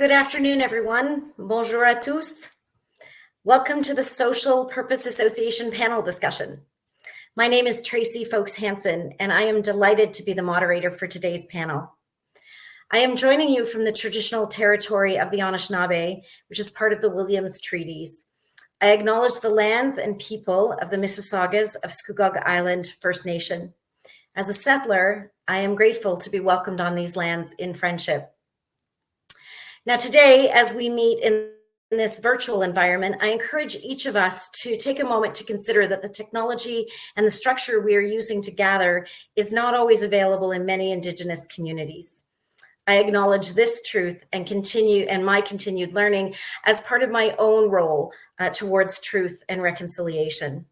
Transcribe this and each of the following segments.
Good afternoon, everyone. Bonjour à tous. Welcome to the Social Purpose Association panel discussion. My name is Tracy Folks Hansen, and I am delighted to be the moderator for today's panel. I am joining you from the traditional territory of the Anishinaabe, which is part of the Williams Treaties. I acknowledge the lands and people of the Mississaugas of Scugog Island First Nation. As a settler, I am grateful to be welcomed on these lands in friendship. Now today, as we meet in this virtual environment, I encourage each of us to take a moment to consider that the technology and the structure we are using to gather is not always available in many Indigenous communities. I acknowledge this truth and my continued learning as part of my own role towards truth and reconciliation.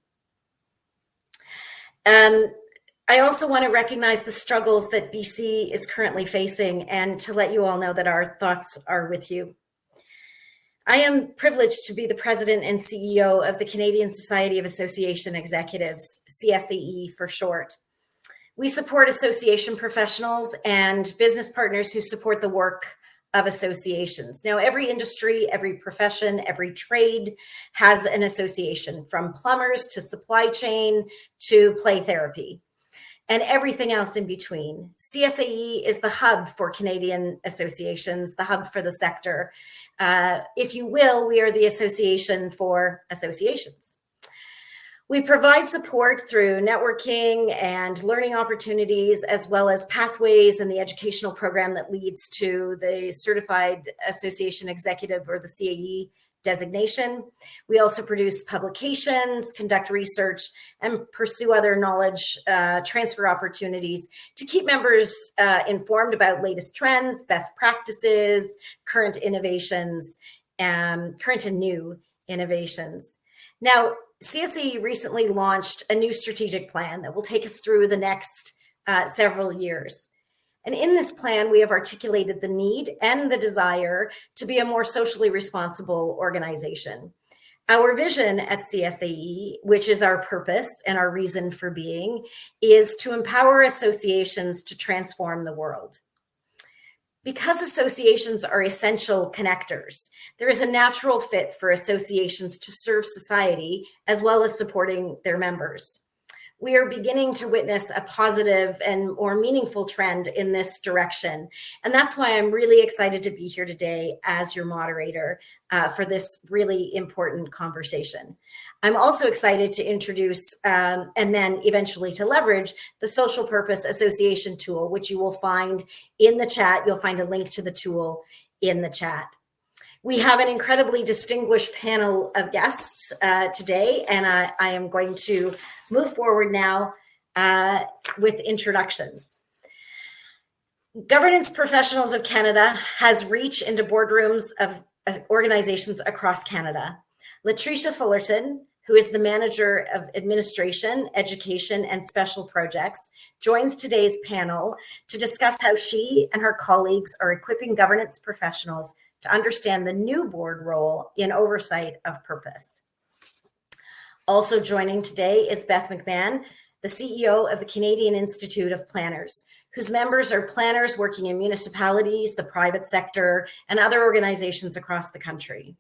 I also want to recognize the struggles that BC is currently facing and to let you all know that our thoughts are with you. I am privileged to be the president and CEO of the Canadian Society of Association Executives, CSAE for short. We support association professionals and business partners who support the work of associations. Now, every industry, every profession, every trade has an association, from plumbers to supply chain to play therapy, and everything else in between. CSAE is the hub for Canadian associations, the hub for the sector. If you will, we are the association for associations. We provide support through networking and learning opportunities, as well as pathways and the educational program that leads to the Certified Association Executive, or the CAE designation. We also produce publications, conduct research, and pursue other knowledge transfer opportunities to keep members informed about latest trends, best practices, current innovations, current and new innovations. Now, CSAE recently launched a new strategic plan that will take us through the next several years. And in this plan, we have articulated the need and the desire to be a more socially responsible organization. Our vision at CSAE, which is our purpose and our reason for being, is to empower associations to transform the world. Because associations are essential connectors, there is a natural fit for associations to serve society as well as supporting their members. We are beginning to witness a positive and more meaningful trend in this direction. And that's why I'm really excited to be here today as your moderator for this really important conversation. I'm also excited to introduce and then eventually to leverage the Social Purpose Association tool, which you will find in the chat. You'll find a link to the tool in the chat. We have an incredibly distinguished panel of guests today, and I am going to move forward now with introductions. Governance Professionals of Canada has reach into boardrooms of organizations across Canada. Latricia Fullerton, who is the Manager of Administration, Education, and Special Projects, joins today's panel to discuss how she and her colleagues are equipping governance professionals to understand the new board role in oversight of purpose. Also joining today is Beth McMahon, the CEO of the Canadian Institute of Planners, whose members are planners working in municipalities, the private sector, and other organizations across the country.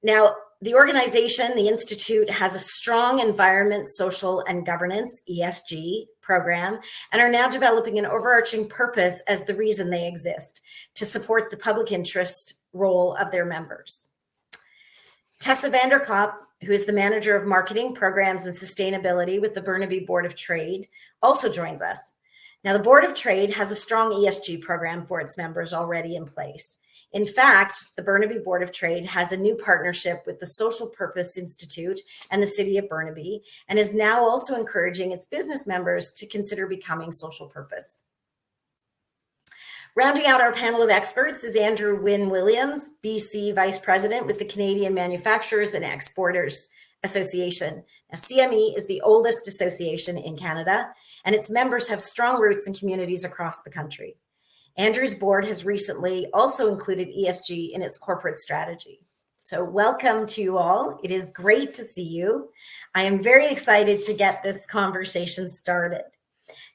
Now, the organization, the Institute, has a strong environment, social, and governance, ESG, program, and are now developing an overarching purpose as the reason they exist, to support the public interest role of their members. Tessa Vanderkop, who is the Manager of Marketing, Programs, and Sustainability with the Burnaby Board of Trade, also joins us. Now, the Board of Trade has a strong ESG program for its members already in place. In fact, the Burnaby Board of Trade has a new partnership with the Social Purpose Institute and the City of Burnaby, and is now also encouraging its business members to consider becoming social purpose. Rounding out our panel of experts is Andrew Wynne Williams, BC Vice President with the Canadian Manufacturers and Exporters Association. Now, CME is the oldest association in Canada, and its members have strong roots in communities across the country. Andrew's board has recently also included ESG in its corporate strategy. So welcome to you all. It is great to see you. I am very excited to get this conversation started.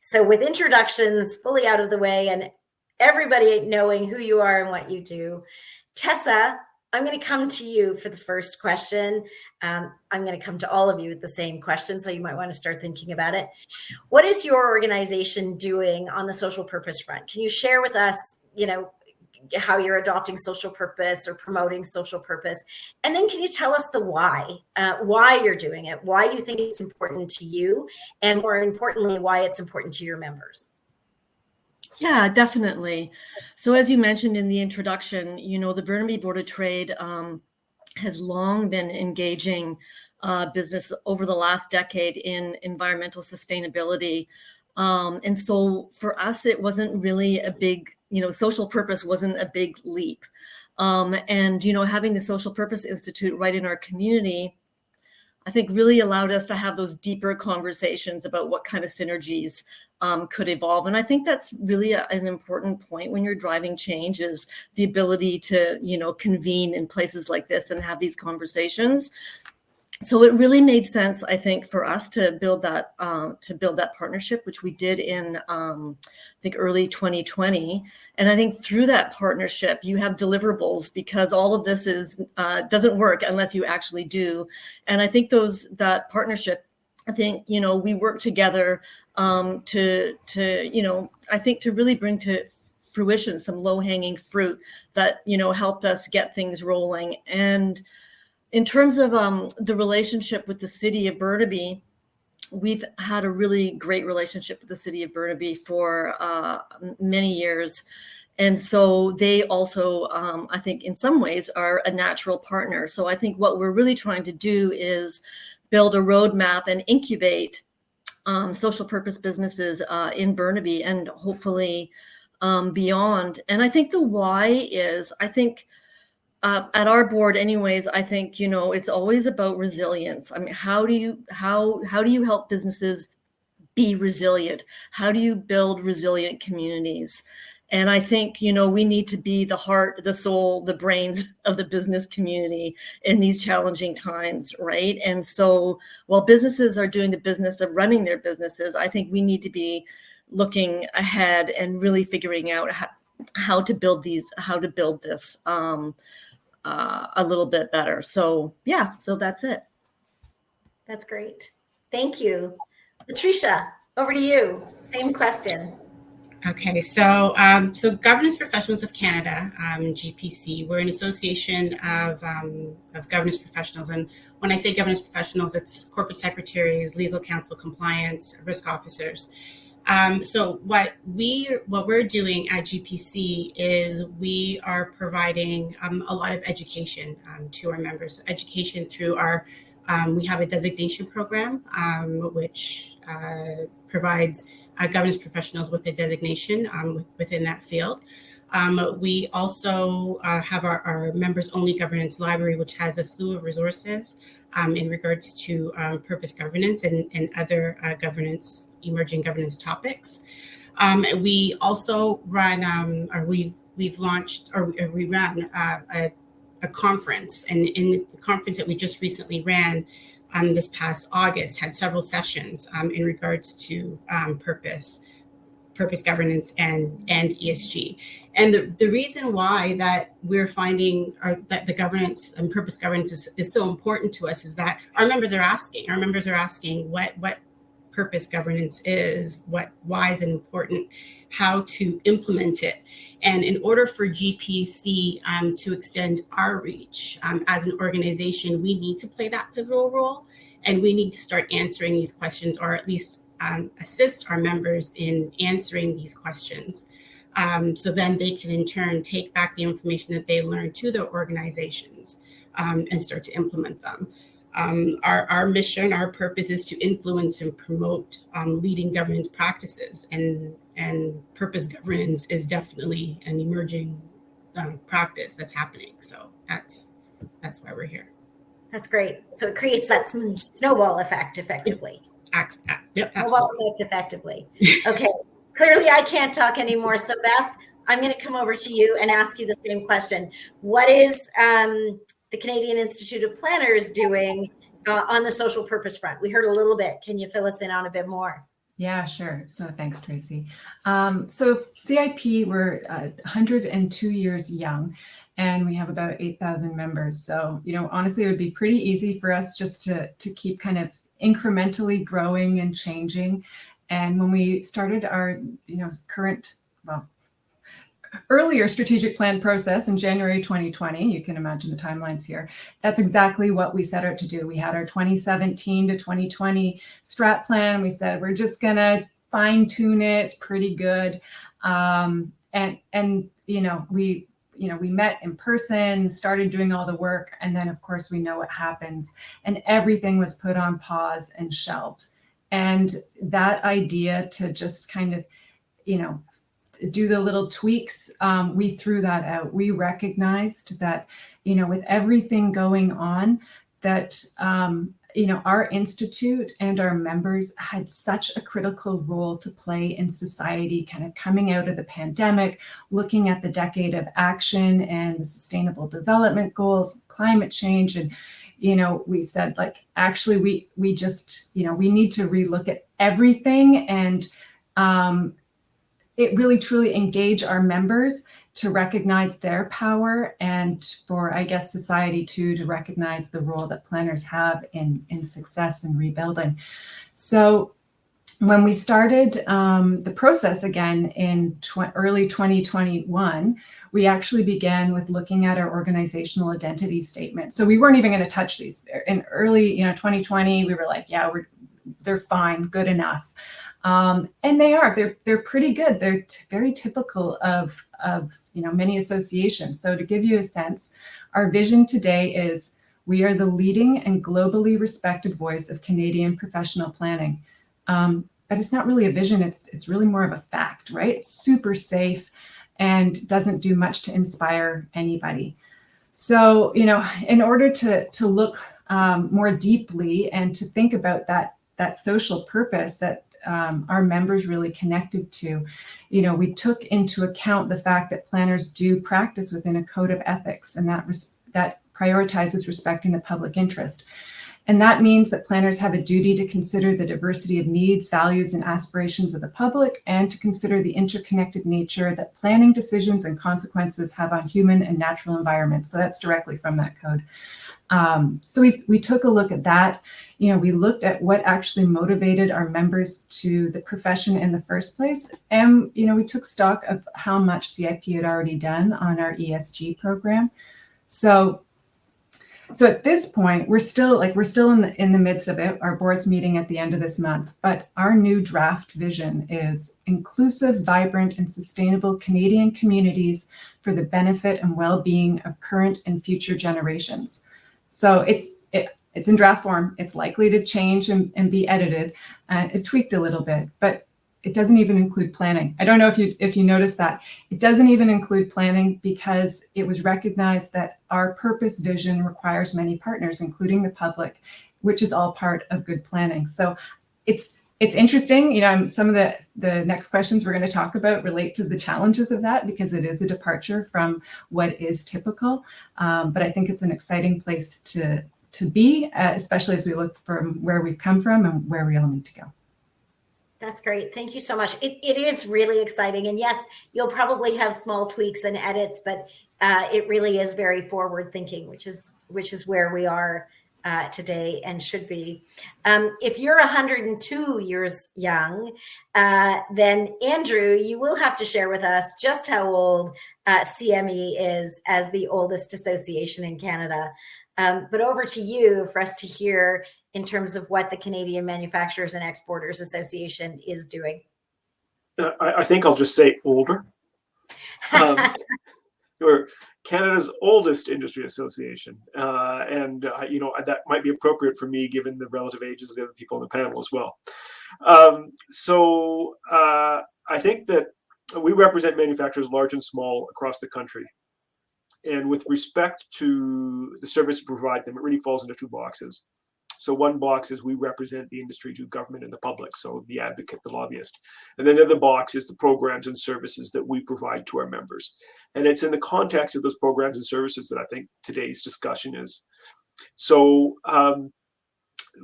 So with introductions fully out of the way and everybody knowing who you are and what you do, Tessa, I'm going to come to you for the first question. I'm going to come to all of you with the same question, so you might want to start thinking about it. What is your organization doing on the social purpose front? Can you share with us, how you're adopting social purpose or promoting social purpose? And then can you tell us the why you're doing it, why you think it's important to you, and more importantly, why it's important to your members? Yeah, definitely. So as you mentioned in the introduction, the Burnaby Board of Trade has long been engaging business over the last decade in environmental sustainability. And so for us, it wasn't really a big, social purpose wasn't a big leap. And having the Social Purpose Institute right in our community, I think really allowed us to have those deeper conversations about what kind of synergies could evolve. And I think that's really an important point when you're driving change, is the ability to, convene in places like this and have these conversations. So it really made sense, I think, for us to build that partnership, which we did in, I think, early 2020. And I think through that partnership, you have deliverables, because all of this doesn't work unless you actually do. And I think that partnership, I think, we work together to I think to really bring to fruition some low-hanging fruit that, helped us get things rolling. And in terms of the relationship with the city of Burnaby, we've had a really great relationship with the city of Burnaby for many years. And so they also, I think in some ways, are a natural partner. So I think what we're really trying to do is build a roadmap and incubate social purpose businesses in Burnaby and hopefully beyond. And I think the why is, I think, at our board anyways, I think, it's always about resilience. I mean, how do you help businesses be resilient? How do you build resilient communities? And I think, we need to be the heart, the soul, the brains of the business community in these challenging times, right? And so while businesses are doing the business of running their businesses, I think we need to be looking ahead and really figuring out how to build this a little bit better. So so that's it. That's great. Thank you. Patricia, over to you. Same question. Okay, so Governance Professionals of Canada, GPC, we're an association of governance professionals. And when I say governance professionals, it's corporate secretaries, legal counsel, compliance, risk officers. So what we're doing at GPC is we are providing a lot of education to our members. Education through our we have a designation program which provides governance professionals with a designation within that field. We also have our members-only governance library, which has a slew of resources in regards to purpose governance and other emerging governance topics. We also run, we ran a conference, and in the conference that we just recently ran this past August had several sessions in regards to purpose governance and ESG. And the reason why that we're finding that the governance and purpose governance is so important to us is that our members are asking what purpose governance is, why is it important, how to implement it. And in order for GPC to extend our reach as an organization, we need to play that pivotal role, and we need to start answering these questions, or at least assist our members in answering these questions. So then they can in turn take back the information that they learned to their organizations and start to implement them. Our mission, our purpose is to influence and promote leading governance practices, and purpose governance is definitely an emerging practice that's happening. So that's why we're here. That's great. So it creates that snowball effect effectively. Yep, absolutely. Snowball effect effectively. Okay. Clearly I can't talk anymore. So Beth, I'm going to come over to you and ask you the same question. What is the Canadian Institute of Planners doing on the social purpose front? We heard a little bit. Can you fill us in on a bit more? Yeah, sure. So thanks, Tracy. So CIP, we're 102 years young, and we have about 8,000 members. So, honestly, it would be pretty easy for us just to keep kind of incrementally growing and changing. And when we started our, earlier strategic plan process in January 2020, you can imagine the timelines here, that's exactly what we set out to do. We had our 2017 to 2020 strat plan. We said, we're just going to fine tune it pretty good. We met in person, started doing all the work. And then, of course, we know what happens. And everything was put on pause and shelved. And that idea to just kind of, do the little tweaks, we threw that out. We recognized that, with everything going on, that, our institute and our members had such a critical role to play in society, kind of coming out of the pandemic, looking at the decade of action and the sustainable development goals, climate change. And, we said, like, actually, we just, we need to relook at everything and, it really truly engage our members to recognize their power and for, I guess, society too, to recognize the role that planners have in success and rebuilding. So when we started the process again in early 2021, we actually began with looking at our organizational identity statement. So we weren't even going to touch these. In early 2020, we were like, yeah, they're fine, good enough. And they're pretty good. They're very typical of many associations. So to give you a sense, our vision today is we are the leading and globally respected voice of Canadian professional planning. But it's not really a vision. It's really more of a fact, right? It's super safe and doesn't do much to inspire anybody. So, in order to look more deeply and to think about that social purpose that our members really connected to, we took into account the fact that planners do practice within a code of ethics, and that prioritizes respecting the public interest. And that means that planners have a duty to consider the diversity of needs, values, and aspirations of the public, and to consider the interconnected nature that planning decisions and consequences have on human and natural environments. So that's directly from that code. So we took a look at that. We looked at what actually motivated our members to the profession in the first place. And, we took stock of how much CIP had already done on our ESG program. So at this point, we're still in the midst of it. Our board's meeting at the end of this month, but our new draft vision is inclusive, vibrant, and sustainable Canadian communities for the benefit and well-being of current and future generations. So it's in draft form. It's likely to change and be edited. It tweaked a little bit, but it doesn't even include planning. I don't know if you noticed that. It doesn't even include planning because it was recognized that our purpose vision requires many partners, including the public, which is all part of good planning. So it's interesting. Some of the next questions we're going to talk about relate to the challenges of that because it is a departure from what is typical. But I think it's an exciting place to be, especially as we look from where we've come from and where we all need to go. That's great. Thank you so much. It is really exciting. And yes, you'll probably have small tweaks and edits, but it really is very forward thinking, which is where we are today and should be. If you're 102 years young, then Andrew, you will have to share with us just how old CME is as the oldest association in Canada. But over to you for us to hear in terms of what the Canadian Manufacturers and Exporters Association is doing. I think I'll just say older. We're Canada's oldest industry association. And that might be appropriate for me given the relative ages of the other people on the panel as well. So I think that we represent manufacturers large and small across the country. And with respect to the service we provide them, it really falls into two boxes. So one box is we represent the industry to government and the public, so the advocate, the lobbyist. And then the other box is the programs and services that we provide to our members. And it's in the context of those programs and services that I think today's discussion is. So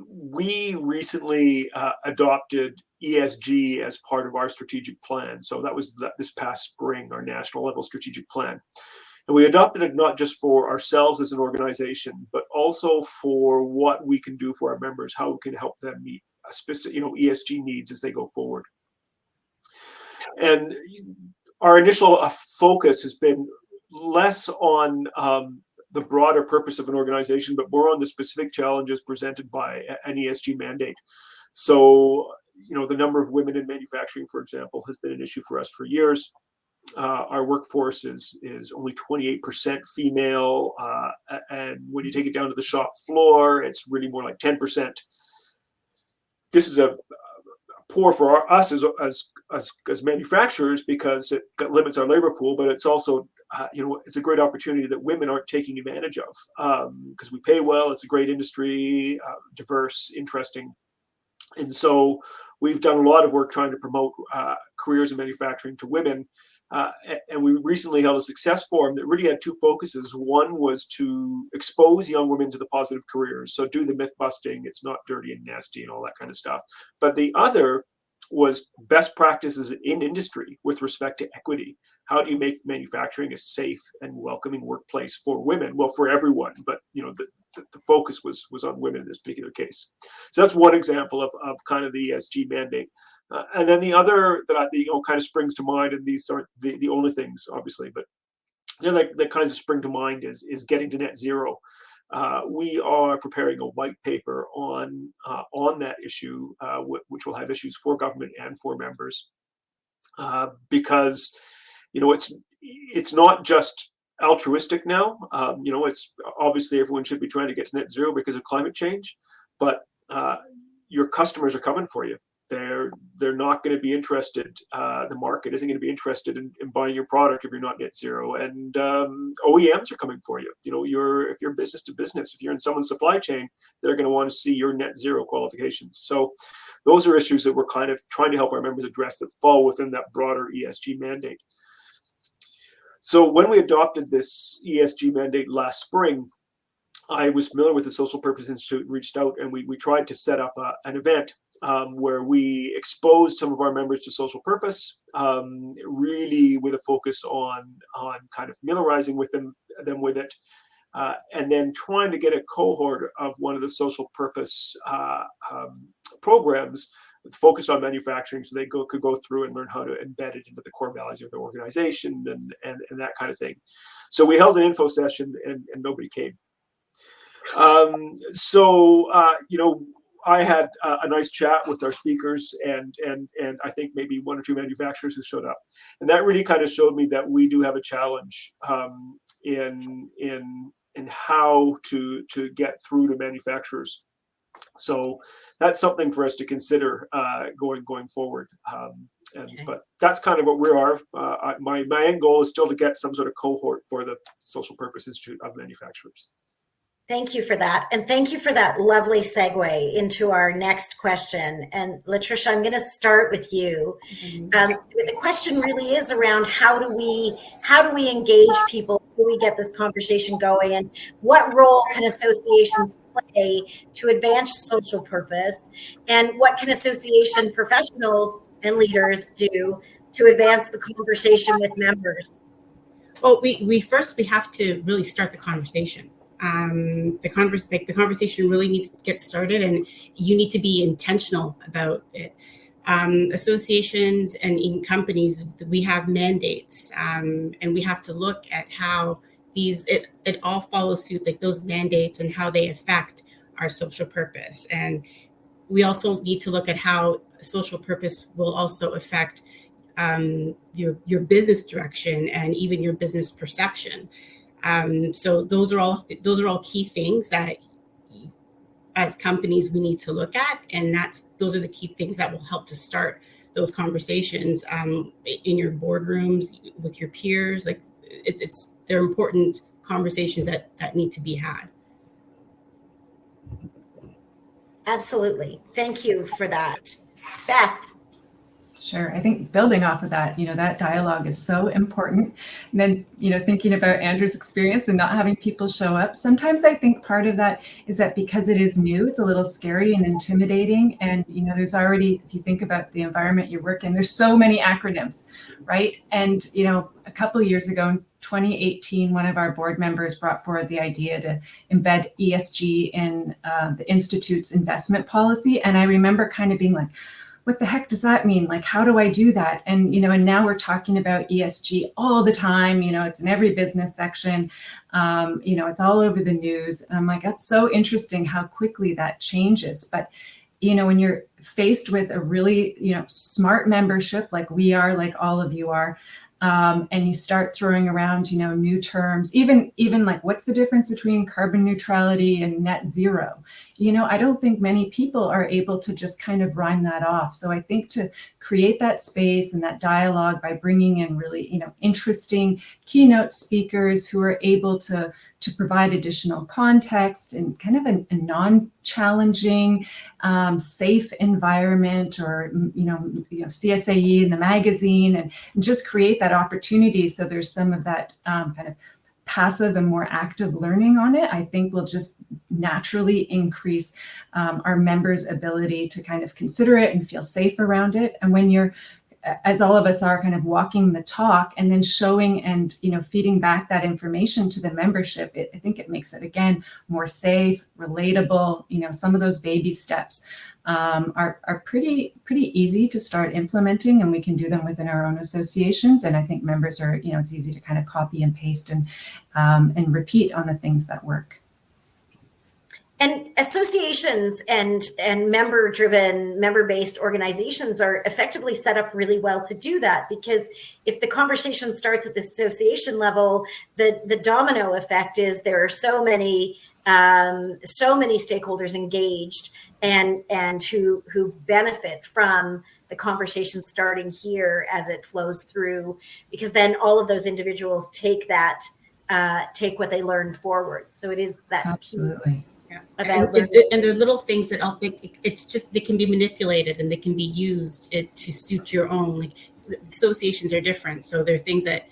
we recently adopted ESG as part of our strategic plan. So that was this past spring, our national level strategic plan. And we adopted it not just for ourselves as an organization, but also for what we can do for our members, how we can help them meet a specific, ESG needs as they go forward. And our initial focus has been less on the broader purpose of an organization, but more on the specific challenges presented by an ESG mandate. So, the number of women in manufacturing, for example, has been an issue for us for years. Our workforce is only 28% female, and when you take it down to the shop floor, it's really more like 10%. This is a poor for us as manufacturers because it limits our labor pool, but it's also it's a great opportunity that women aren't taking advantage of because we pay well. It's a great industry, diverse, interesting. And so we've done a lot of work trying to promote careers in manufacturing to women. And we recently held a success forum that really had two focuses. One was to expose young women to the positive careers. So do the myth busting, it's not dirty and nasty and all that kind of stuff. But the other was best practices in industry with respect to equity. How do you make manufacturing a safe and welcoming workplace for women? Well, for everyone, but the focus was on women in this particular case. So that's one example of kind of the ESG mandate. And then the other that kind of springs to mind, and these aren't the only things, obviously, but that kinds of spring to mind is getting to net zero. We are preparing a white paper on that issue, which will have issues for government and for members, because it's not just altruistic now. It's obviously everyone should be trying to get to net zero because of climate change, but your customers are coming for you. They're not going to be interested. The market isn't going to be interested in buying your product if you're not net zero. And OEMs are coming for you. If you're business to business, if you're in someone's supply chain, they're going to want to see your net zero qualifications. So those are issues that we're kind of trying to help our members address that fall within that broader ESG mandate. So when we adopted this ESG mandate last spring, I was familiar with the Social Purpose Institute, reached out, and we tried to set up an event where we exposed some of our members to social purpose, really with a focus on kind of familiarizing with them with it, and then trying to get a cohort of one of the social purpose programs focused on manufacturing, so they could go through and learn how to embed it into the core values of the organization and that kind of thing. So we held an info session and nobody came. I had a nice chat with our speakers and I think maybe one or two manufacturers who showed up, and that really kind of showed me that we do have a challenge in how to get through to manufacturers. So that's something for us to consider going forward. Okay. But that's kind of what we are. My end goal is still to get some sort of cohort for the Social Purpose Institute of Manufacturers. Thank you for that. And thank you for that lovely segue into our next question. And Latricia, I'm going to start with you. The question really is around how do we engage people? How do we get this conversation going? And what role can associations play to advance social purpose? And what can association professionals and leaders do to advance the conversation with members? Well, we have to really start the conversation. The conversation really needs to get started, and you need to be intentional about it. Associations and in companies, we have mandates, and we have to look at how it all follows suit, like those mandates and how they affect our social purpose. And we also need to look at how social purpose will also affect your business direction and even your business perception. So those are all key things that as companies we need to look at, and those are the key things that will help to start those conversations in your boardrooms with your peers. Like they're important conversations that need to be had. Absolutely. Thank you for that. Beth. Sure. I think building off of that, that dialogue is so important. And then, thinking about Andrew's experience and not having people show up, sometimes I think part of that is that because it is new, it's a little scary and intimidating. And, there's already, if you think about the environment you work in, there's so many acronyms, right? And, a couple of years ago, 2018, one of our board members brought forward the idea to embed ESG in the Institute's investment policy. And I remember kind of being like, what the heck does that mean? Like, how do I do that? And, and now we're talking about ESG all the time. It's in every business section. It's all over the news. And I'm like, that's so interesting how quickly that changes. But, when you're faced with a really, smart membership, like we are, like all of you are, and you start throwing around, new terms, even like, what's the difference between carbon neutrality and net zero? I don't think many people are able to just kind of rhyme that off. So I think to create that space and that dialogue by bringing in really, interesting keynote speakers who are able to provide additional context and kind of a non-challenging, safe environment, or CSAE in the magazine, and just create that opportunity. So there's some of that kind of passive and more active learning on it, I think will just naturally increase our members' ability to kind of consider it and feel safe around it. And when you're, as all of us are, kind of walking the talk and then showing and feeding back that information to the membership, I think it makes it, again, more safe, relatable. Some of those baby steps are pretty easy to start implementing, and we can do them within our own associations. And I think members are, it's easy to kind of copy and paste and repeat on the things that work. And associations and member-driven, member-based organizations are effectively set up really well to do that, because if the conversation starts at the association level, the domino effect is there are so many stakeholders engaged and who benefit from the conversation starting here as it flows through, because then all of those individuals take what they learn forward. So it is that absolutely. piece. Yeah. And there are little things that I'll think it's just, they can be manipulated and they can be used to suit your own. Like, associations are different. So there are things that,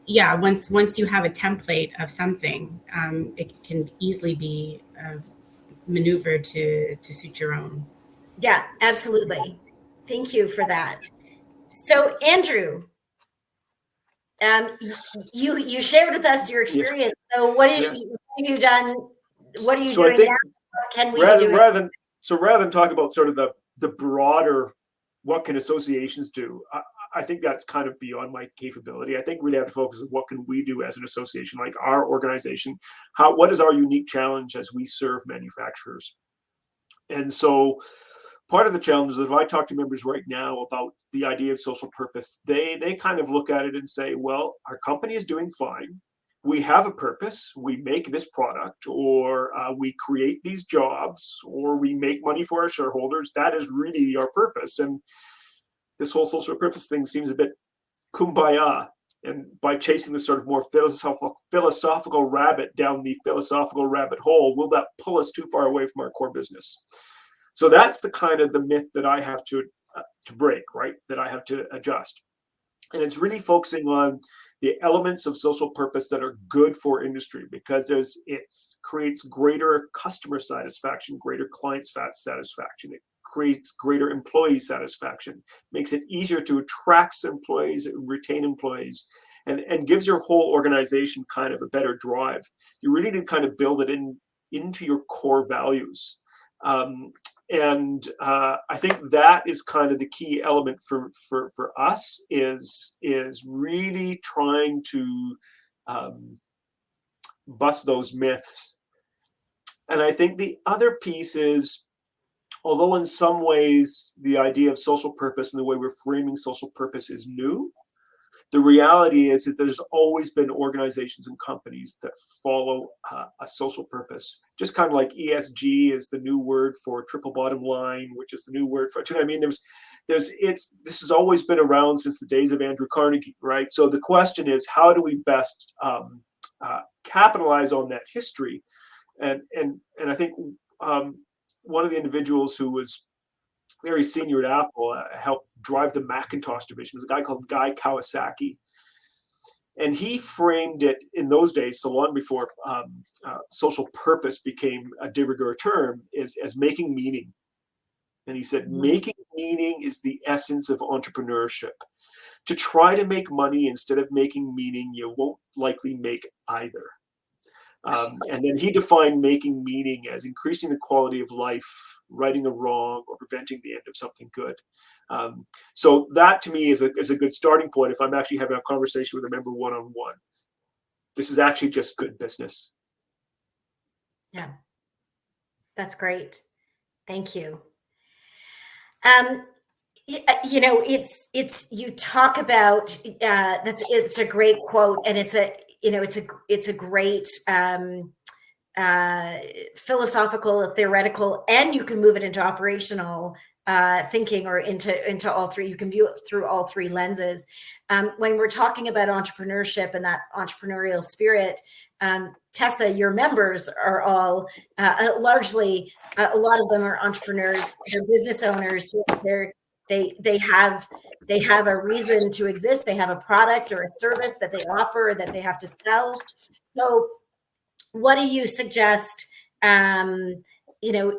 once you have a template of something, it can easily be maneuvered to suit your own. Yeah, absolutely. Thank you for that. So Andrew, you shared with us your experience. Yeah. So what have you done? What are you doing now? What can we be doing? Rather than talk about sort of the broader, what can associations do? I think that's kind of beyond my capability. I think we have to focus on what can we do as an association, like our organization. What is our unique challenge as we serve manufacturers? And so part of the challenge is that if I talk to members right now about the idea of social purpose, they kind of look at it and say, well, our company is doing fine. We have a purpose. We make this product, or we create these jobs, or we make money for our shareholders. That is really our purpose. And this whole social purpose thing seems a bit kumbaya. And by chasing this sort of more philosophical rabbit down the philosophical rabbit hole, will that pull us too far away from our core business? So that's the kind of the myth that I have to break, right? That I have to adjust. And it's really focusing on the elements of social purpose that are good for industry, because it creates greater customer satisfaction, greater client satisfaction. It creates greater employee satisfaction, makes it easier to attract employees, retain employees, and gives your whole organization kind of a better drive. You really need to kind of build it into your core values. And I think that is kind of the key element for us is really trying to bust those myths. And I think the other piece is, although in some ways the idea of social purpose and the way we're framing social purpose is new, the reality is that there's always been organizations and companies that follow a social purpose. Just kind of like ESG is the new word for triple bottom line, which is the new word for, I mean, this has always been around since the days of Andrew Carnegie, right? So the question is, how do we best capitalize on that history? And I think one of the individuals who was very senior at Apple, helped drive the Macintosh division, was a guy called Guy Kawasaki. And he framed it in those days, so long before social purpose became a de rigueur term, as making meaning. And he said, making meaning is the essence of entrepreneurship. To try to make money instead of making meaning, you won't likely make either. And then he defined making meaning as increasing the quality of life, righting a wrong, or preventing the end of something good. So that to me is a good starting point if I'm actually having a conversation with a member one-on-one. This is actually just good business. Yeah, that's great. Thank you. You know, you talk about it's a great quote, and it's a great philosophical, theoretical, and you can move it into operational thinking, or into all three. You can view it through all three lenses. When we're talking about entrepreneurship and that entrepreneurial spirit, Tessa, your members are all largely, a lot of them are entrepreneurs. They're business owners. They have a reason to exist. They have a product or a service that they offer, or that they have to sell. So what do you suggest? We know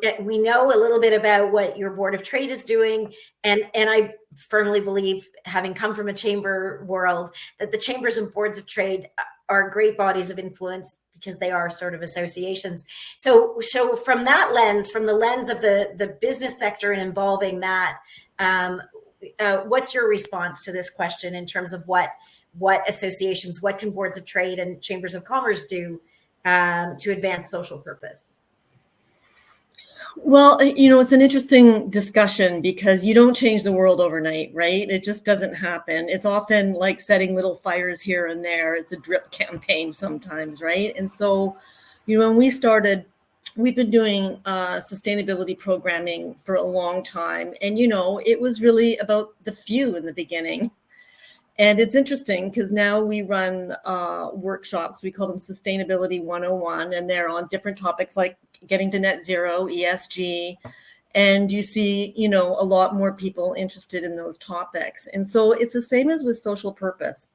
a little bit about what your Board of Trade is doing, and I firmly believe, having come from a chamber world, that the chambers and boards of trade are great bodies of influence, because they are sort of associations. So from that lens, from the lens of the business sector and involving that, what's your response to this question in terms of what associations, what can boards of trade and chambers of commerce do to advance social purpose? Well, it's an interesting discussion, because you don't change the world overnight, right? It just doesn't happen. It's often like setting little fires here and there. It's a drip campaign sometimes, right? And so, when we started, we've been doing sustainability programming for a long time. And, it was really about the few in the beginning. And it's interesting, because now we run workshops. We call them Sustainability 101, and they're on different topics like getting to net zero, ESG. And you see, a lot more people interested in those topics. And so it's the same as with social purpose.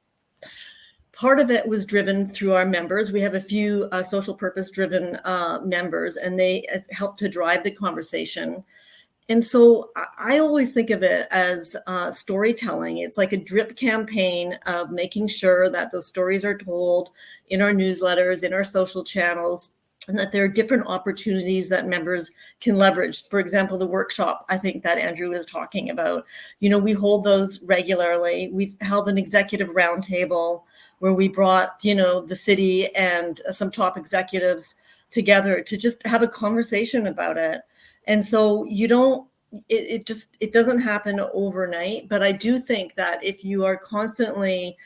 Part of it was driven through our members. We have a few social purpose driven members, and they help to drive the conversation. And so I always think of it as storytelling. It's like a drip campaign of making sure that those stories are told in our newsletters, in our social channels, and that there are different opportunities that members can leverage. For example, the workshop, I think, that Andrew was talking about. We hold those regularly. We've held an executive roundtable where we brought, the city and some top executives together to just have a conversation about it. And so it doesn't happen overnight. But I do think that if you are constantly,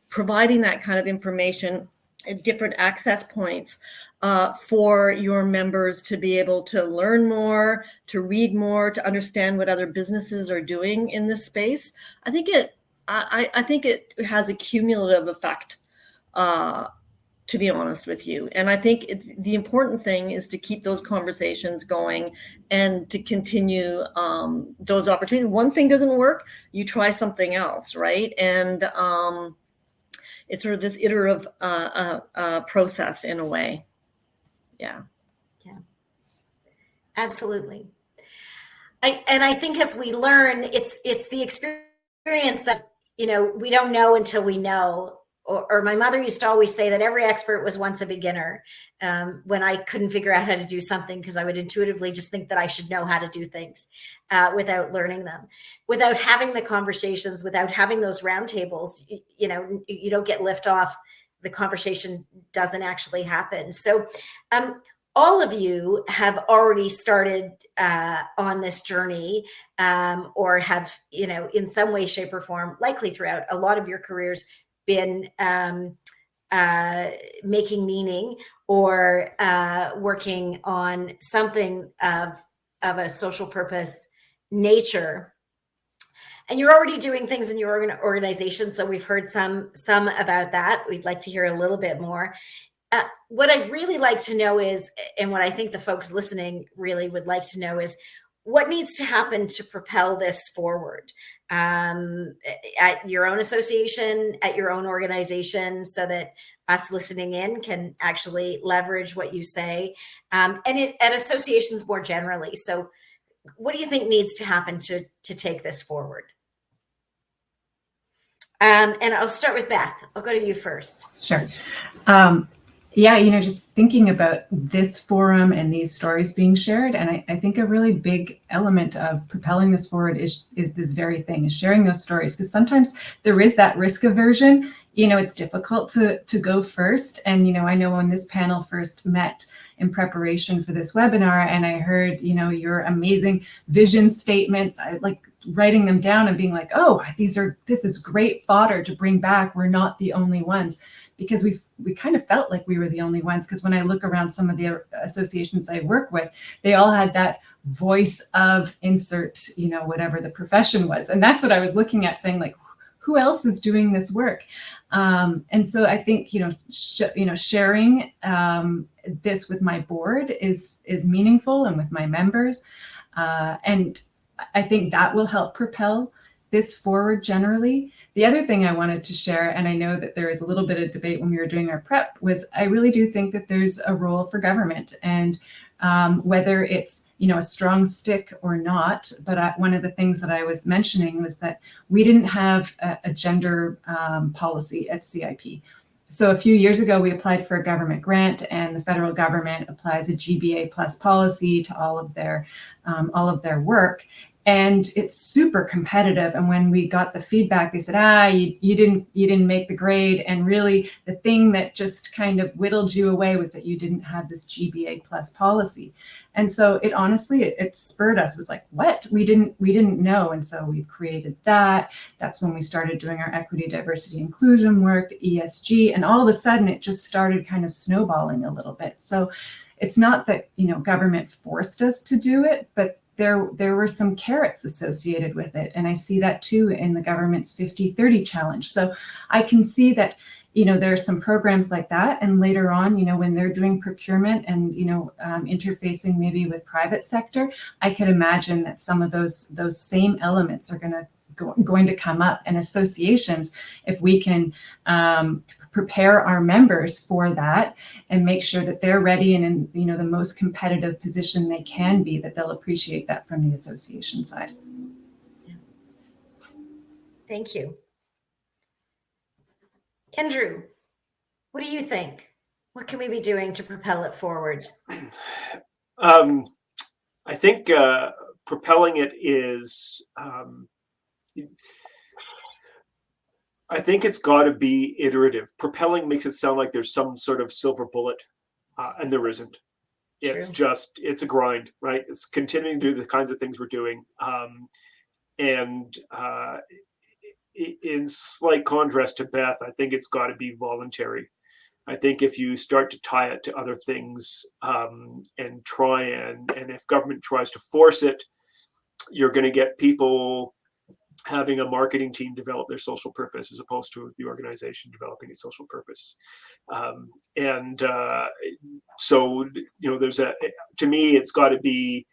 providing that kind of information at different access points for your members to be able to learn more, to read more, to understand what other businesses are doing in this space, I think it has a cumulative effect, to be honest with you. And I think the important thing is to keep those conversations going and to continue those opportunities. One thing doesn't work, you try something else, right? And it's sort of this iterative process in a way. Yeah. Absolutely. I think as we learn, it's the experience of, we don't know until we know. Or my mother used to always say that every expert was once a beginner, when I couldn't figure out how to do something, because I would intuitively just think that I should know how to do things without learning them, without having the conversations, without having those roundtables. You don't get lift off. The conversation doesn't actually happen. So all of you have already started on this journey, or have, in some way, shape, or form, likely throughout a lot of your careers, been making meaning, or working on something of a social purpose nature. And you're already doing things in your organization. So we've heard some about that. We'd like to hear a little bit more. What I'd really like to know is, and what I think the folks listening really would like to know, is what needs to happen to propel this forward at your own association, at your own organization, so that us listening in can actually leverage what you say, and at associations more generally. So what do you think needs to happen to take this forward? And I'll start with Beth. I'll go to you first. Sure. Just thinking about this forum and these stories being shared. And I think a really big element of propelling this forward is this very thing, is sharing those stories. Because sometimes there is that risk aversion. It's difficult to go first. And, I know when this panel first met in preparation for this webinar, and I heard, your amazing vision statements, I like writing them down and being like, oh, this is great fodder to bring back. We're not the only ones. Because we kind of felt like we were the only ones. Because when I look around some of the associations I work with, they all had that voice of insert, whatever the profession was. And that's what I was looking at, saying like, who else is doing this work? And so I think, sharing this with my board is meaningful, and with my members. And I think that will help propel this forward generally. The other thing I wanted to share, and I know that there is a little bit of debate when we were doing our prep, was I really do think that there's a role for government, and whether it's a strong stick or not. But one of the things that I was mentioning was that we didn't have a gender policy at CIP. So a few years ago, we applied for a government grant, and the federal government applies a GBA plus policy to all of their work. And it's super competitive. And when we got the feedback, they said, you didn't make the grade. And really the thing that just kind of whittled you away was that you didn't have this GBA plus policy. And so it honestly, it spurred us. It was like, what? We didn't know. And so we've created that. That's when we started doing our equity, diversity, inclusion work, the ESG. And all of a sudden it just started kind of snowballing a little bit. So it's not that, government forced us to do it, but there were some carrots associated with it. And I see that too in the government's 50-30 challenge. So I can see that, there are some programs like that. And later on, when they're doing procurement and, interfacing maybe with private sector, I could imagine that some of those same elements are going to come up. And associations, if we can prepare our members for that and make sure that they're ready and in the most competitive position they can be, that they'll appreciate that from the association side. Thank you. Andrew, what do you think? What can we be doing to propel it forward? I think propelling it is I think it's got to be iterative. Propelling makes it sound like there's some sort of silver bullet, and there isn't. It's it's a grind, right? It's continuing to do the kinds of things we're doing. And in slight contrast to Beth, I think it's got to be voluntary. I think if you start to tie it to other things and if government tries to force it, you're going to get people having a marketing team develop their social purpose as opposed to the organization developing its social purpose. So, to me, it's got to be,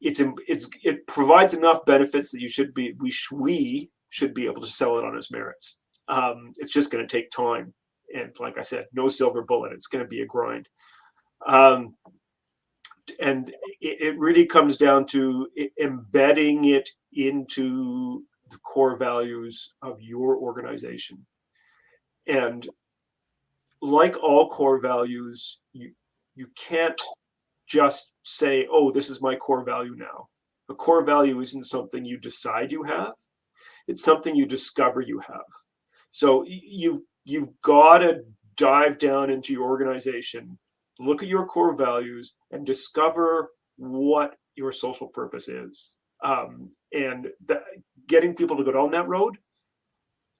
it provides enough benefits that we should be able to sell it on its merits. It's just going to take time. And like I said, no silver bullet. It's going to be a grind. And it really comes down to embedding it into the core values of your organization. And like all core values, you can't just say, oh, this is my core value now. A core value isn't something you decide you have. It's something you discover you have. So you've got to dive down into your organization, look at your core values, and discover what your social purpose is. Getting people to go down that road,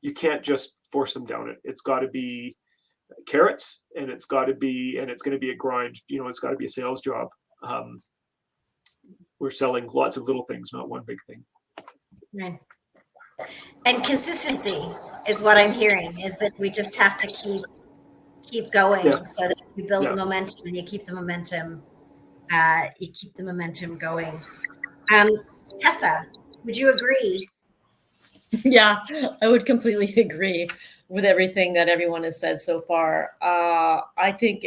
you can't just force them down it. It's got to be carrots, and it's going to be a grind. It's got to be a sales job. We're selling lots of little things, not one big thing. Right. And consistency is what I'm hearing, is that we just have to keep going, so that you build the momentum and you keep the momentum. Going. Tessa, would you agree? Yeah, I would completely agree with everything that everyone has said so far. I think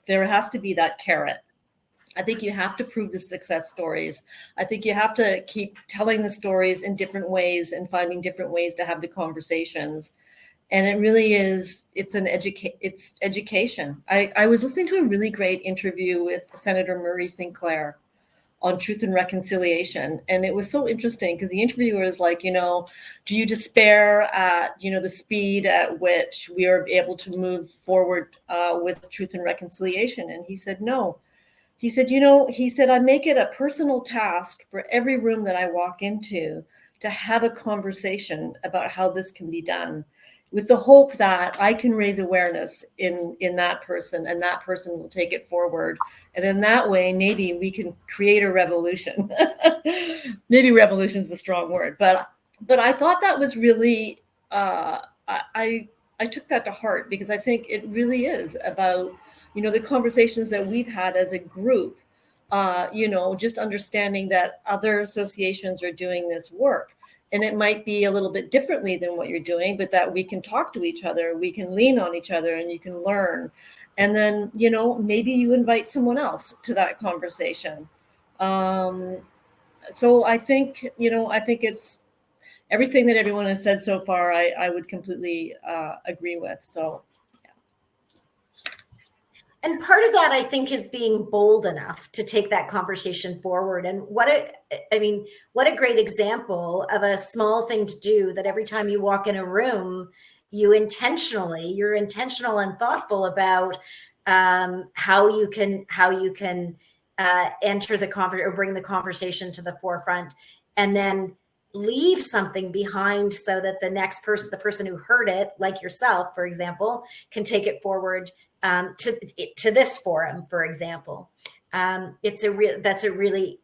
there has to be that carrot I think you have to prove the success stories. I think you have to keep telling the stories in different ways and finding different ways to have the conversations. And it really is, it's education. I was listening to a really great interview with Senator Murray Sinclair on truth and reconciliation. And it was so interesting because the interviewer is like, do you despair at, the speed at which we are able to move forward with truth and reconciliation? And he said, no. He said, I make it a personal task for every room that I walk into to have a conversation about how this can be done, with the hope that I can raise awareness in that person, and that person will take it forward. And in that way, maybe we can create a revolution. Maybe revolution is a strong word, but I thought that was really, I took that to heart, because I think it really is about, the conversations that we've had as a group, just understanding that other associations are doing this work. And it might be a little bit differently than what you're doing, but that we can talk to each other, we can lean on each other, and you can learn. And then, maybe you invite someone else to that conversation. So I think it's everything that everyone has said so far, I would completely agree with. So. And part of that, I think, is being bold enough to take that conversation forward. And what a great example of a small thing to do, that every time you walk in a room, you're intentional and thoughtful about how you can enter the conversation or bring the conversation to the forefront, and then leave something behind so that the next person, the person who heard it, like yourself, for example, can take it forward to this forum, for example. It's a really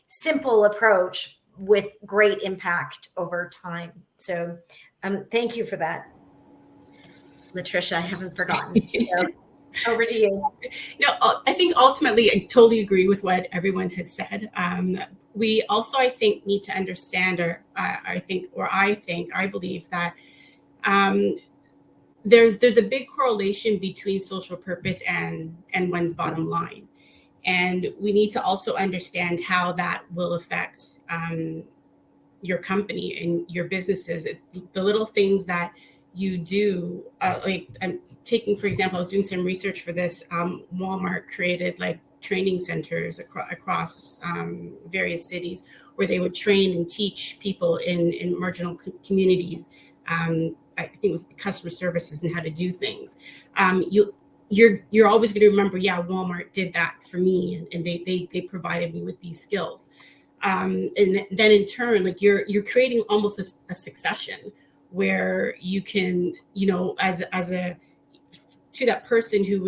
simple approach with great impact over time. So thank you for that, Latricia. I haven't forgotten. So, over to you. No, I think ultimately I totally agree with what everyone has said. We also, I think, need to understand, I believe that there's a big correlation between social purpose and one's bottom line. And we need to also understand how that will affect your company and your businesses. The little things that you do, like I'm taking, for example, I was doing some research for this. Walmart created like training centers across various cities where they would train and teach people in marginal communities. I think it was customer services and how to do things. You're always going to remember, yeah, Walmart did that for me, and they provided me with these skills. And then in turn, like you're creating almost a succession where you can, to that person who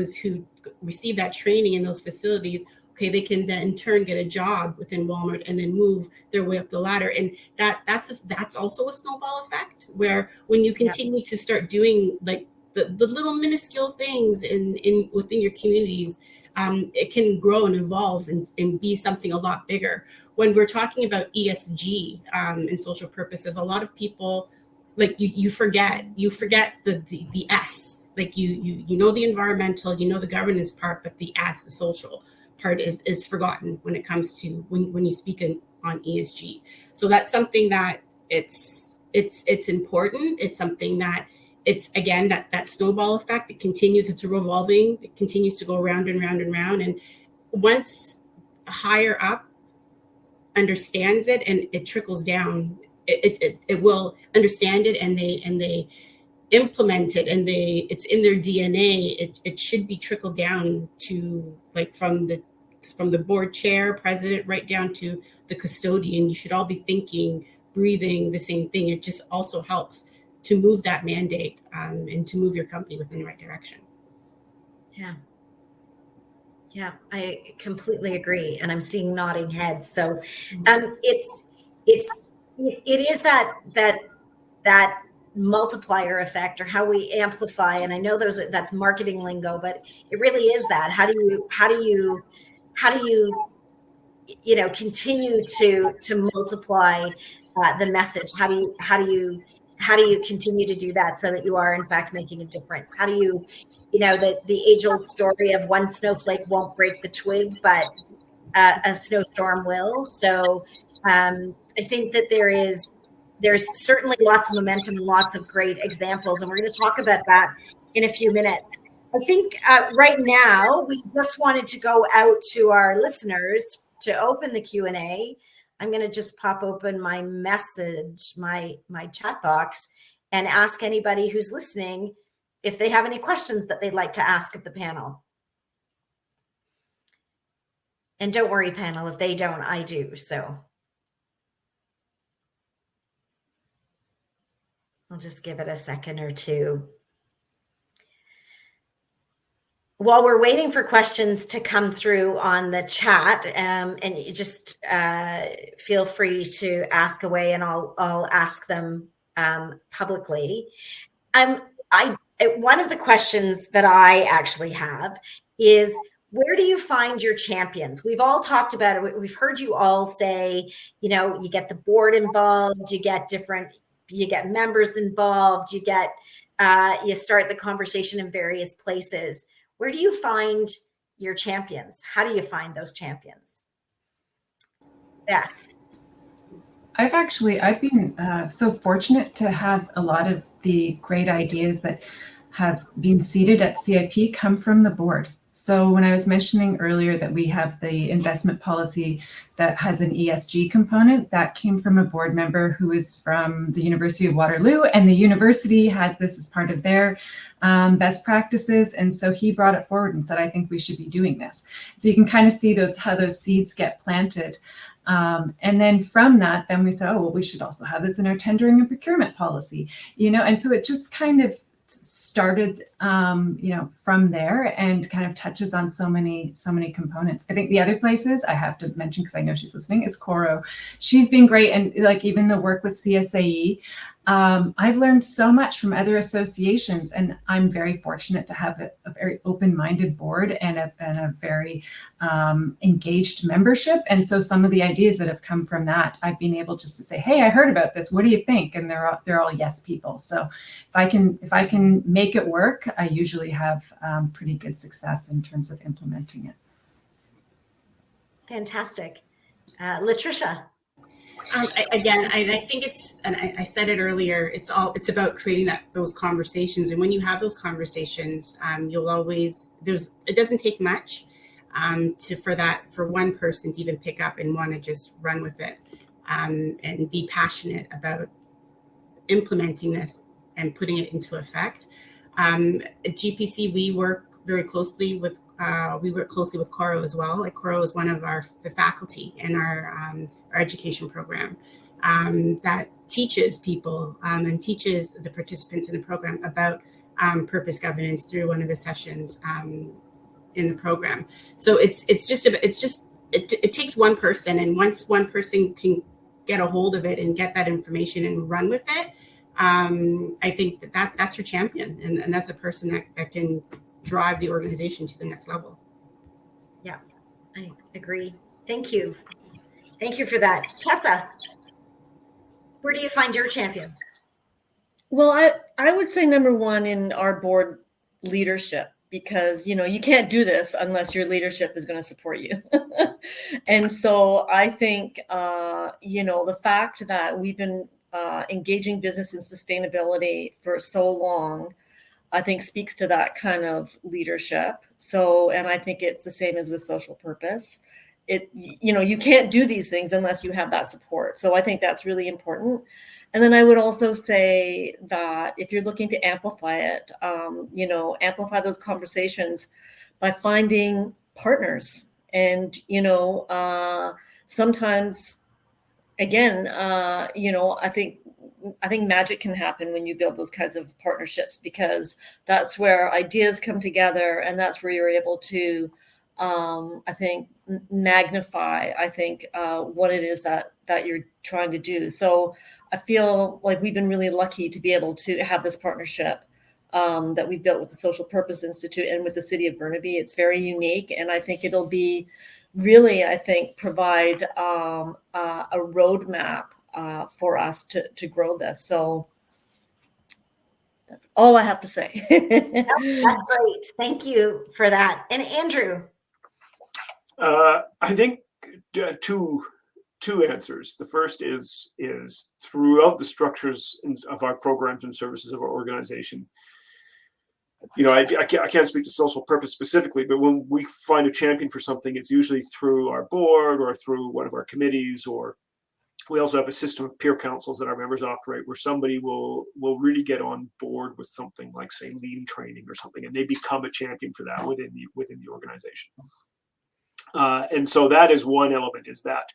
received that training in those facilities, okay, they can then in turn get a job within Walmart and then move their way up the ladder. And that's also a snowball effect, where when you continue to start doing like the little minuscule things within your communities, it can grow and evolve and be something a lot bigger. When we're talking about ESG and social purposes, a lot of people, like you forget the S. Like you know the environmental, the governance part, but the S, the social part is forgotten when it comes to when you speak on ESG. So that's something that it's important. It's something that it's, again, that snowball effect. It continues. It's a revolving. It continues to go round and round and round. And once higher up understands it and it trickles down, it will understand it, and they implement it, and it's in their DNA. It should be trickled down to, like, from the board chair, president, right down to the custodian. You should all be thinking, breathing the same thing. It just also helps to move that mandate and to move your company within the right direction. Yeah, I completely agree, and I'm seeing nodding heads. So, it is that multiplier effect, or how we amplify. And I know that's marketing lingo, but it really is that. How do you continue to multiply the message? How do how do you continue to do that so that you are in fact making a difference? How do you, the age old story of one snowflake won't break the twig, but a snowstorm will. So I think that there's certainly lots of momentum and lots of great examples, and we're going to talk about that in a few minutes. I think right now we just wanted to go out to our listeners to open the Q&A. I'm going to just pop open my message, my chat box, and ask anybody who's listening if they have any questions that they'd like to ask of the panel. And don't worry, panel, if they don't, I do. So I'll just give it a second or two. While we're waiting for questions to come through on the chat, and you just feel free to ask away, and I'll ask them publicly. One of the questions that I actually have is, where do you find your champions? We've all talked about it. We've heard you all say, you get the board involved, you get members involved, you start the conversation in various places. Where do you find your champions? How do you find those champions? Yeah. I've been so fortunate to have a lot of the great ideas that have been seeded at CIP come from the board. So when I was mentioning earlier that we have the investment policy that has an ESG component, that came from a board member who is from the University of Waterloo, and the university has this as part of their best practices. And so he brought it forward and said, I think we should be doing this. So you can kind of see how those seeds get planted. And then from that, then we said, oh, well, we should also have this in our tendering and procurement policy, and so it just kind of started, from there, and kind of touches on so many components. I think the other places I have to mention, because I know she's listening, is Coro. She's been great. And like even the work with CSAE, I've learned so much from other associations, and I'm very fortunate to have a very open-minded board and a very engaged membership. And so some of the ideas that have come from that, I've been able just to say, hey, I heard about this. What do you think? And they're all yes people. So if I can make it work, I usually have pretty good success in terms of implementing it. Fantastic. Latricia. I think I said it earlier, it's about creating those conversations. And when you have those conversations, it doesn't take much for one person to even pick up and want to just run with it, and be passionate about implementing this and putting it into effect. At GPC, we work very closely with Coro as well. Like Coro is one of the faculty in our education program that teaches people and teaches the participants in the program about purpose governance through one of the sessions in the program. So it takes one person, and once one person can get a hold of it and get that information and run with it, I think that's your champion, and that's a person that can drive the organization to the next level. Yeah, I agree. Thank you. Thank you for that. Tessa, where do you find your champions? Well, I would say number one in our board leadership, because, you can't do this unless your leadership is going to support you. And so I think, the fact that we've been engaging business in sustainability for so long, I think speaks to that kind of leadership. So, and I think it's the same as with social purpose. You can't do these things unless you have that support. So I think that's really important. And then I would also say that if you're looking to amplify it, amplify those conversations by finding partners. And, sometimes, again, I think magic can happen when you build those kinds of partnerships, because that's where ideas come together, and that's where you're able to, I think, magnify, what it is that you're trying to do. So I feel like we've been really lucky to be able to have this partnership that we've built with the Social Purpose Institute and with the City of Burnaby. It's very unique, and I think it'll be really, provide a roadmap for us to grow this. So That's all I have to say. That's great. Thank you for that. And Andrew. I think two answers. The first is throughout the structures of our programs and services of our organization. I can't speak to social purpose specifically, but when we find a champion for something, it's usually through our board or through one of our committees, or we also have a system of peer councils that our members operate, where somebody will really get on board with something like, say, lean training or something, and they become a champion for that within the organization. And so that is one element, is that.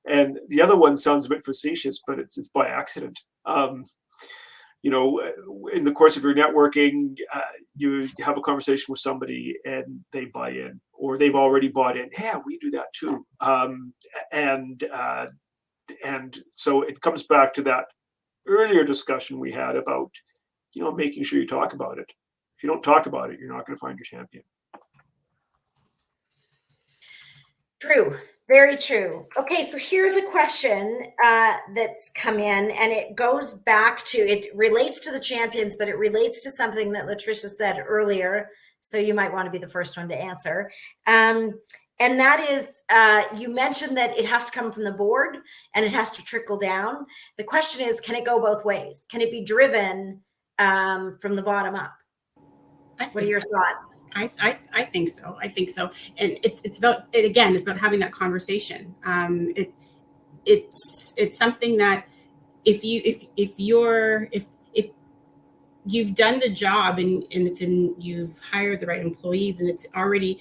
And the other one sounds a bit facetious, but it's by accident. In the course of your networking, you have a conversation with somebody and they buy in, or they've already bought in. Yeah, we do that too. And so it comes back to that earlier discussion we had about, making sure you talk about it. If you don't talk about it, you're not going to find your champion. True. Very true. Okay, so here's a question that's come in, and it goes back to, it relates to the champions, but it relates to something that Latricia said earlier. So you might want to be the first one to answer. And that is, you mentioned that it has to come from the board and it has to trickle down. The question is, can it go both ways? Can it be driven from the bottom up? What are your thoughts? I think so. I think so. And it's about it again. It's about having that conversation. It's something that if you've done the job and you've hired the right employees, and it's already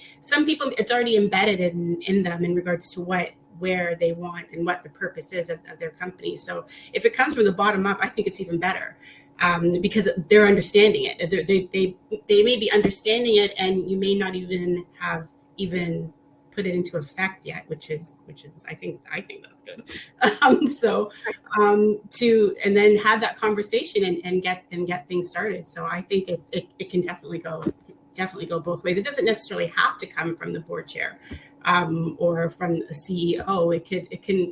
embedded in them in regards to where they want and what the purpose is of their company. So if it comes from the bottom up, I think it's even better. Because they're understanding it. They may be understanding it, and you may not even have put it into effect yet, which is I think that's good. And then have that conversation and get things started. So I think it can definitely go both ways. It doesn't necessarily have to come from the board chair or from a CEO. I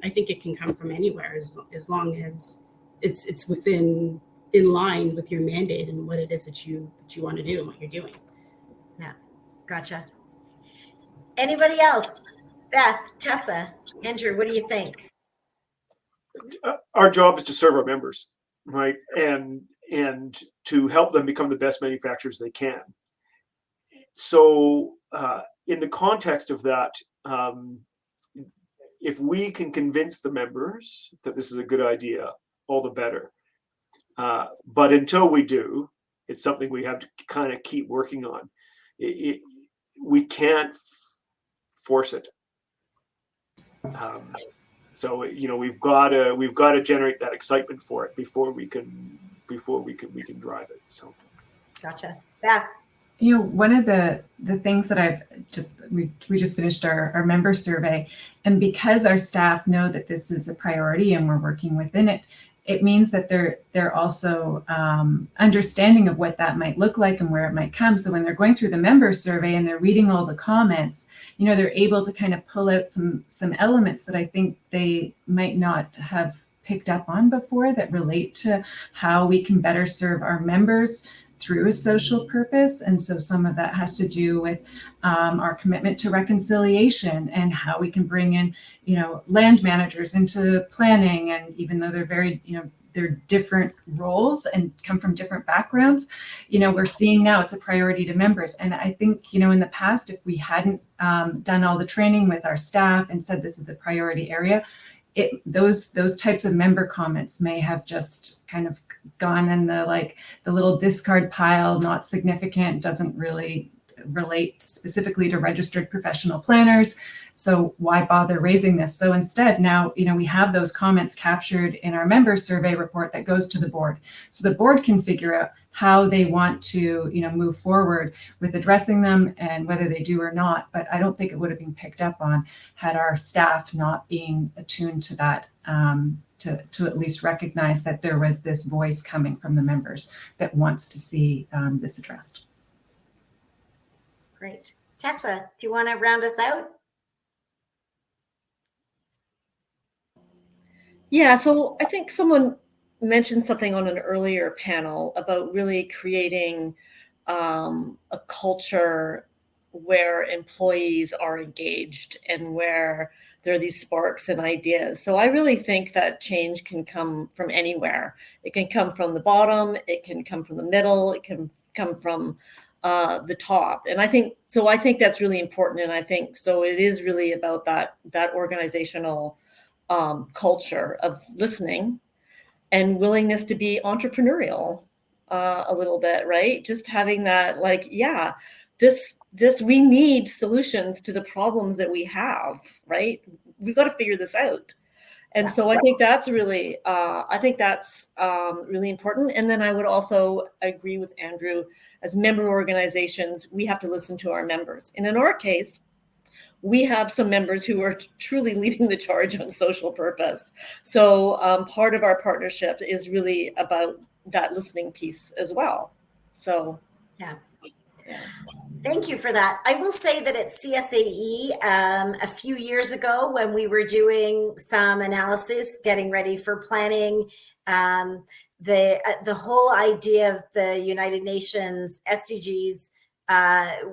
think it can come from anywhere as long as it's in line with your mandate and what it is that you want to do and what you're doing. Yeah, gotcha. Anybody else? Beth, Tessa, Andrew, what do you think? Our job is to serve our members, right? And to help them become the best manufacturers they can. So in the context of that, if we can convince the members that this is a good idea, all the better. But until we do, it's something we have to kind of keep working on. We can't force it. So we've got to generate that excitement for it before we can drive it. So, gotcha. Yeah. One of the things that we just finished our member survey, and because our staff know that this is a priority and we're working within it, it means that they're also understanding of what that might look like and where it might come. So when they're going through the member survey and they're reading all the comments, they're able to kind of pull out some elements that I think they might not have picked up on before, that relate to how we can better serve our members through a social purpose. And so some of that has to do with our commitment to reconciliation and how we can bring in, land managers into planning. And even though they're very, they're different roles and come from different backgrounds, we're seeing now it's a priority to members. And I think, in the past, if we hadn't done all the training with our staff and said this is a priority area, those types of member comments may have just kind of gone in the little discard pile, not significant, doesn't really relate specifically to registered professional planners. So why bother raising this? So instead, now, we have those comments captured in our member survey report that goes to the board. So the board can figure out how they want to, move forward with addressing them and whether they do or not. But I don't think it would have been picked up on had our staff not being attuned to that, to at least recognize that there was this voice coming from the members that wants to see this addressed. Great. Tessa, do you want to round us out? Yeah, so I think someone mentioned something on an earlier panel about really creating a culture where employees are engaged and where there are these sparks and ideas. So I really think that change can come from anywhere. It can come from the bottom, it can come from the middle, it can come from the top. And I think that's really important. And I think so it is really about that organizational culture of listening and willingness to be entrepreneurial a little bit, right? Just having that, like, yeah, this we need solutions to the problems that we have, right? We've got to figure this out. And so I think that's really, really important. And then I would also agree with Andrew, as member organizations, we have to listen to our members. And in our case, we have some members who are truly leading the charge on social purpose. So part of our partnership is really about that listening piece as well. So, yeah. Thank you for that. I will say that at CSAE, a few years ago, when we were doing some analysis, getting ready for planning, the whole idea of the United Nations SDGs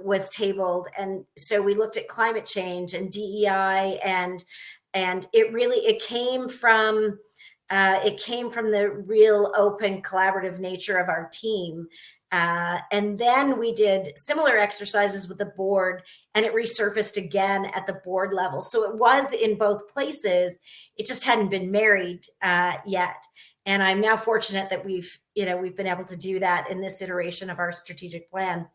was tabled, and so we looked at climate change and DEI, and it came from the real open, collaborative nature of our team. And then we did similar exercises with the board, and it resurfaced again at the board level. So it was in both places. It just hadn't been married yet. And I'm now fortunate that we've been able to do that in this iteration of our strategic plan.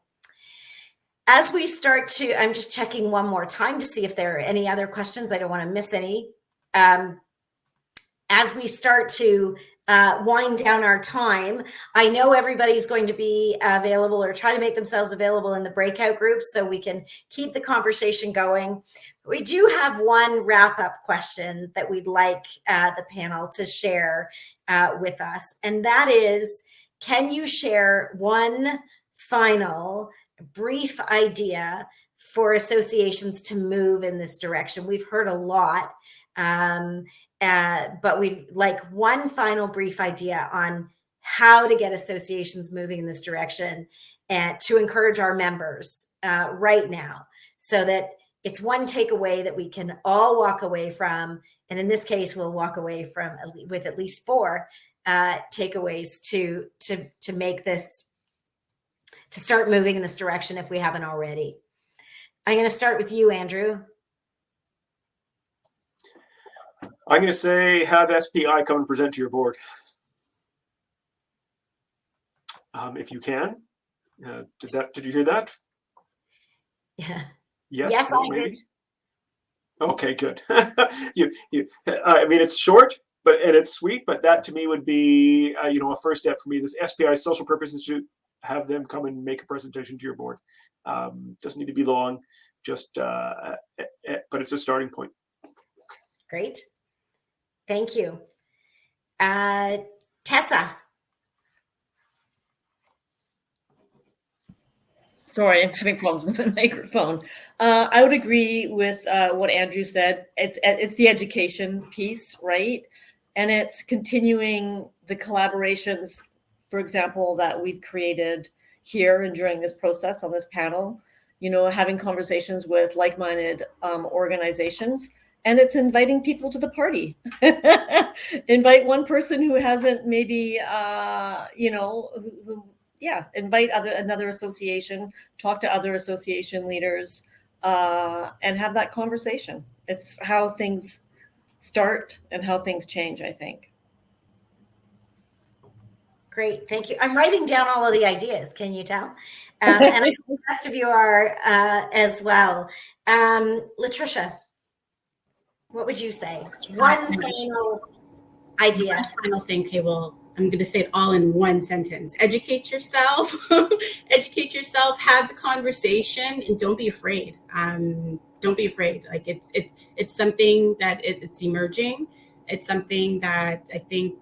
As we start to, I'm just checking one more time to see if there are any other questions. I don't want to miss any. As we start to wind down our time, I know everybody's going to be available or try to make themselves available in the breakout groups so we can keep the conversation going. We do have one wrap-up question that we'd like the panel to share with us, and that is, can you share one final brief idea for associations to move in this direction? We've heard a lot, but we'd like one final brief idea on how to get associations moving in this direction and to encourage our members right now, so that it's one takeaway that we can all walk away from. And in this case, we'll walk away from with at least 4 takeaways to make this, to start moving in this direction if we haven't already. I'm going to start with you, Andrew. I'm going to say have SPI come and present to your board. If you can. Did you hear that? Yeah. Yes, I maybe? did. Okay, good. I mean, it's short, and it's sweet, but that to me would be, a first step for me. This SPI social purpose is to have them come and make a presentation to your board. Doesn't need to be long, but it's a starting point. Great. Thank you. Tessa. Sorry, I'm having problems with the microphone. I would agree with what Andrew said. It's the education piece, right? And it's continuing the collaborations, for example, that we've created here and during this process on this panel, having conversations with like-minded organizations. And it's inviting people to the party. Invite one person who hasn't maybe, invite another association, talk to other association leaders, and have that conversation. It's how things start and how things change, I think. Great, thank you. I'm writing down all of the ideas, can you tell? And I think the rest of you are as well. Latricia, what would you say? One final idea. One final thing, okay, well, I'm going to say it all in one sentence. Educate yourself. Educate yourself. Have the conversation, and don't be afraid. Don't be afraid. Like it's something that it's emerging. It's something that I think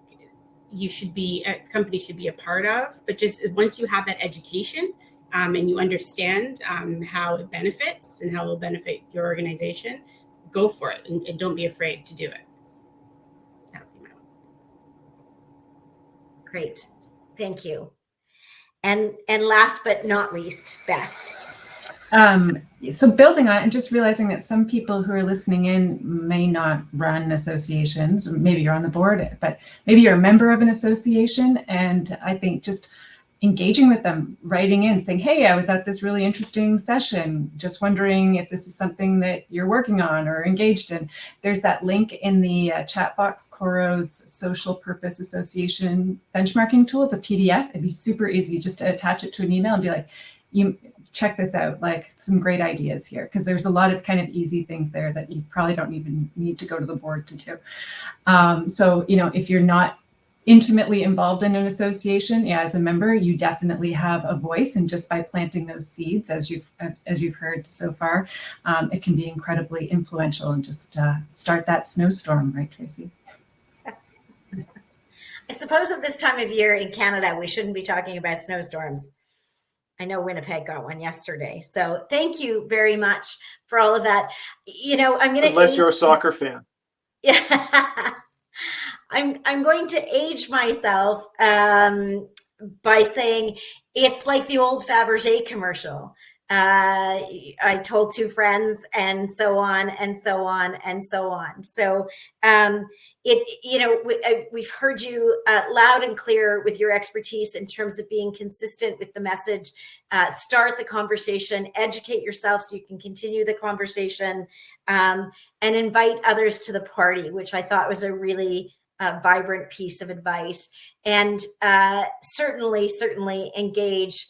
company should be a part of. But just once you have that education and you understand how it benefits and how it will benefit your organization, go for it and don't be afraid to do it. Great. Thank you. And last but not least, Beth. So building on and just realizing that some people who are listening in may not run associations, maybe you're on the board, but maybe you're a member of an association. And I think just engaging with them, writing in, saying, hey, I was at this really interesting session, just wondering if this is something that you're working on or engaged in. There's that link in the chat box, Coro's Social Purpose Association benchmarking tool. It's a PDF. It'd be super easy just to attach it to an email and be like, you check this out, like some great ideas here, because there's a lot of kind of easy things there that you probably don't even need to go to the board to do. So, if you're not intimately involved in an association, as a member, you definitely have a voice, and just by planting those seeds, as you've heard so far, it can be incredibly influential and just start that snowstorm, right, Tracy? I suppose at this time of year in Canada, we shouldn't be talking about snowstorms. I know Winnipeg got one yesterday. So thank you very much for all of that. I'm going to unless you're a soccer fan. Yeah. I'm going to age myself by saying it's like the old Fabergé commercial. I told two friends, and so on and so on and so on. So we've heard you loud and clear with your expertise in terms of being consistent with the message. Start the conversation, educate yourself so you can continue the conversation, and invite others to the party, which I thought was a really vibrant piece of advice. And certainly engage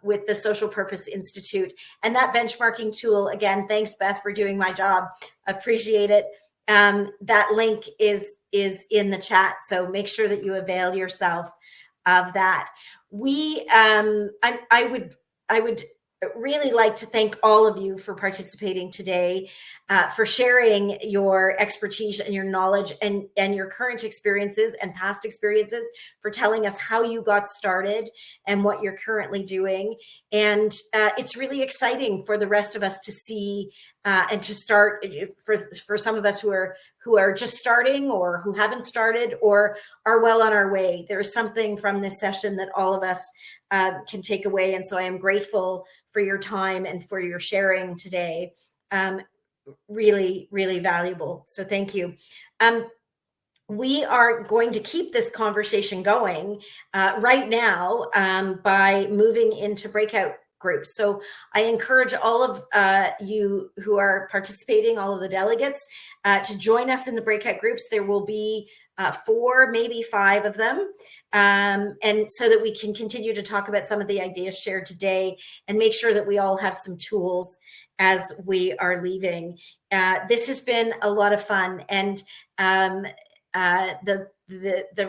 with the Social Purpose Institute and that benchmarking tool. Again, thanks, Beth, for doing my job. Appreciate it. That link is in the chat, so make sure that you avail yourself of that. I would really like to thank all of you for participating today, for sharing your expertise and your knowledge and your current experiences and past experiences, for telling us how you got started and what you're currently doing. And it's really exciting for the rest of us to see and to start, for some of us who are just starting, or who haven't started, or are well on our way. There's something from this session that all of us can take away. And so I am grateful for your time and for your sharing today. Really, really valuable. So thank you. We are going to keep this conversation going right now by moving into breakout groups. So I encourage all of you who are participating, all of the delegates, to join us in the breakout groups. There will be 4, maybe 5 of them, and so that we can continue to talk about some of the ideas shared today and make sure that we all have some tools as we are leaving. This has been a lot of fun, and the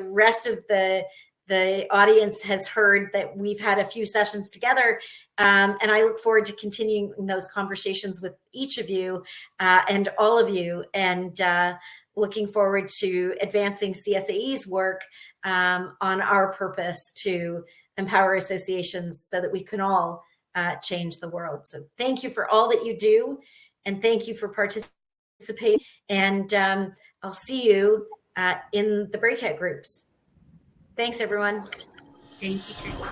rest of the audience has heard that we've had a few sessions together, and I look forward to continuing those conversations with each of you and all of you, and looking forward to advancing CSAE's work on our purpose to empower associations so that we can all change the world. So thank you for all that you do, and thank you for participating, and I'll see you in the breakout groups. Thanks, everyone. Thank you, Tracy.